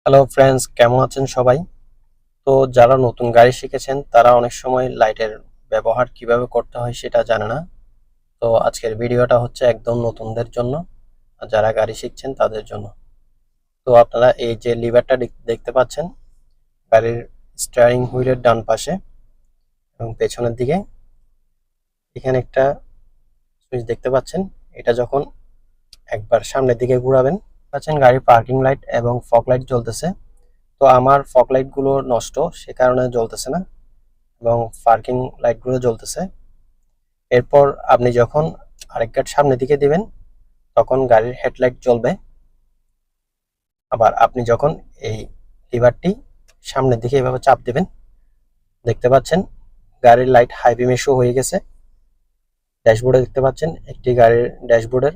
Hello friends, কেমন আছেন সবাই? তো যারা নতুন গাড়ি শিখেছেন তারা অনেক সময় লাইটের ব্যবহার কিভাবে করতে হয় সেটা জানে না। তো আজকের ভিডিওটা হচ্ছে একদম নতুনদের জন্য, আর যারা গাড়ি শিখছেন তাদের জন্য। তো আপনারা এই যে লিভারটা দেখতে পাচ্ছেন গাড়ির স্টিয়ারিং হুইলের ডান পাশে এবং পেছনের দিকে, এখানে একটা সুইচ দেখতে পাচ্ছেন। এটা যখন একবার সামনের দিকে ঘোরাবেন, পাচ্ছেন গাড়ির পার্কিং লাইট এবং ফগ লাইট জ্বলতেছে। তো আমার ফগ লাইটগুলো নষ্ট, সে কারণে জ্বলতেছে না এবং পার্কিং লাইটগুলো জ্বলতেছে। এরপর আপনি যখন আরেক গাড়ি সামনের দিকে দিবেন তখন গাড়ির হেডলাইট জ্বলবে। আবার আপনি যখন এই লিভারটি সামনের দিকে এভাবে চাপ দিবেন, দেখতে পাচ্ছেন গাড়ির লাইট হাই বিমে শো হয়ে গেছে। ড্যাশবোর্ডে দেখতে পাচ্ছেন একটি গাড়ির ড্যাশবোর্ডের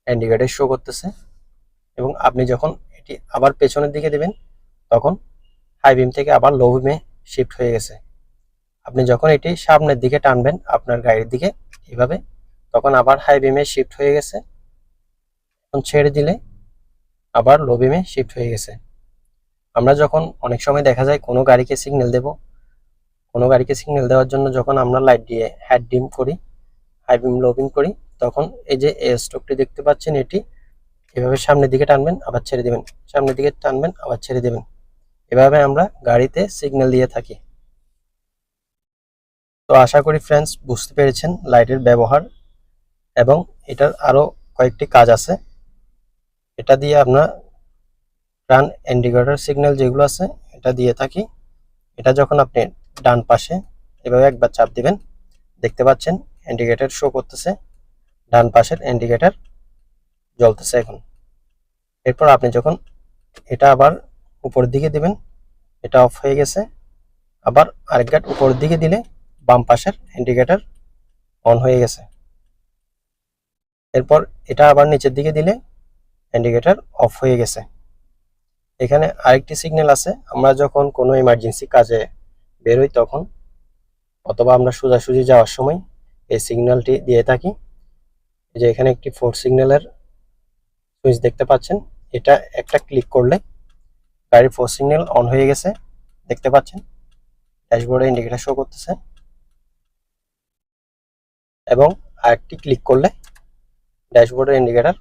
ইন্ডিকেটর শো করতেছে এবং আপনি যখন এটি আবার পেছনের দিকে দিবেন তখন হাই বিম থেকে আবার লো বিমে শিফট হয়ে গেছে। আপনি যখন এটি সামনের দিকে টানবেন আপনার গাড়ির দিকে এভাবে, তখন আবার হাই বিমে শিফট হয়ে গেছে। এখন ছেড়ে দিলে আবার লো বিমে শিফট হয়ে গেছে। আমরা যখন অনেক সময় দেখা যায় কোনো গাড়িকে সিগন্যাল দেওয়ার জন্য যখন আমরা লাইট দিয়ে হেড ডিম করি, হাই বিম লো বিম করি, তখন এই যে স্ট্রোকটি দেখতে পাচ্ছেন এটি এভাবে সামনের দিকে টানবেন আবার ছেড়ে দিবেন, সামনের দিকে টানবেন আবার ছেড়ে দিবেন। এভাবে আমরা গাড়িতে সিগন্যাল দিয়ে থাকি। তো আশা করি ফ্রেন্ডস বুঝতে পেরেছেন লাইটের ব্যবহার, এবং এটার আরো কয়েকটি কাজ আছে। এটা দিয়ে আমরা রান ইন্ডিকেটর সিগন্যাল যেগুলো আছে এটা দিয়ে থাকি। এটা যখন আপনি ডান পাশে এভাবে একবার চাপ দিবেন, দেখতে পাচ্ছেন ইন্ডিকেটর শো করতেছে, ডান পাশের ইন্ডিকেটর জ্বলতেছে এখন। এরপর আপনি যখন এটা আবার উপরের দিকে দিবেন, এটা অফ হয়ে গেছে। আবার আরেক গাট উপরের দিকে দিলে বাম পাশের ইন্ডিকেটর অন হয়ে গেছে। এরপর এটা আবার নিচের দিকে দিলে ইন্ডিকেটর অফ হয়ে গেছে। এখানে আরেকটি সিগন্যাল আছে, আমরা যখন কোনো ইমার্জেন্সি কাজে বেরোই তখন, অথবা আমরা সোজাসুজি যাওয়ার সময় এই সিগন্যালটি দিয়ে থাকি। যে এখানে একটি 4 সিগন্যালের সুইচ দেখতে পাচ্ছেন, এটা একটা ক্লিক করলে গাড়ির 4 সিগন্যাল অন হয়ে গেছে, দেখতে পাচ্ছেন ড্যাশবোর্ডে ইন্ডিকেটর শো করতেছে। এবং আরেকটি ক্লিক করলে ড্যাশবোর্ডের ইন্ডিকেটর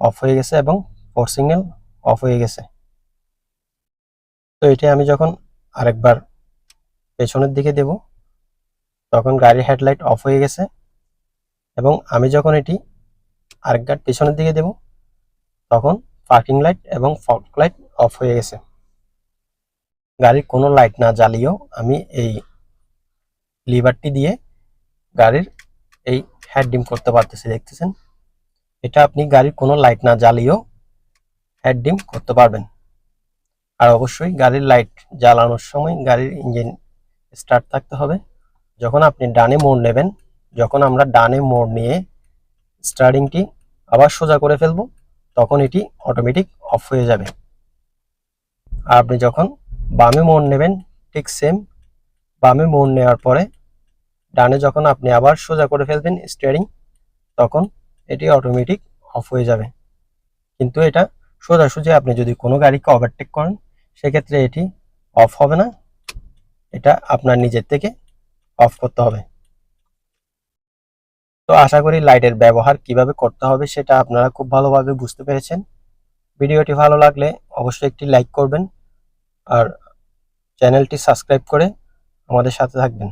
অফ হয়ে গেছে এবং 4 সিগন্যাল অফ হয়ে গেছে। তো এটা আমি যখন আরেকবার পেছনের দিকে দেব তখন গাড়ির হেডলাইট অফ হয়ে গেছে, এবং আমি যখন এটি আরেক গাড়ি পেছনের দিকে দেব তখন পার্কিং লাইট এবং ফগ লাইট অফ হয়ে গেছে। গাড়ির কোনো লাইট না জ্বালিয়েও আমি এই লিভারটি দিয়ে গাড়ির এই হেড ডিম করতে পারতেছি, দেখতেছেন। এটা আপনি গাড়ির কোনো লাইট না জ্বালিয়েও হেড ডিম করতে পারবেন। আর অবশ্যই গাড়ির লাইট জ্বালানোর সময় গাড়ির ইঞ্জিন স্টার্ট থাকতে হবে। যখন আপনি ডানে মোড় নেবেন, যখন আমরা ডানে মোড় নিয়ে স্টার্টিংটি আবার সোজা করে ফেলবো তখন এটি অটোমেটিক অফ হয়ে যাবে। আর আপনি যখন বামে মোড় নেবেন ঠিক সেম, বামে মোড় নেওয়ার পরে ডানে যখন আপনি আবার সোজা করে ফেলবেন স্টিয়ারিং, তখন এটি অটোমেটিক অফ হয়ে যাবে। কিন্তু এটা সোজাসুজি আপনি যদি কোনো গাড়িকে ওভারটেক করেন সেক্ষেত্রে এটি অফ হবে না, এটা আপনার নিজের থেকে অফ করতে হবে। তো আশা করি লাইটের ব্যবহার কিভাবে করতে হবে সেটা আপনারা খুব ভালোভাবে বুঝতে পেরেছেন। ভিডিওটি ভালো লাগলে অবশ্যই একটি লাইক করবেন আর চ্যানেলটি সাবস্ক্রাইব করে আমাদের সাথে থাকবেন।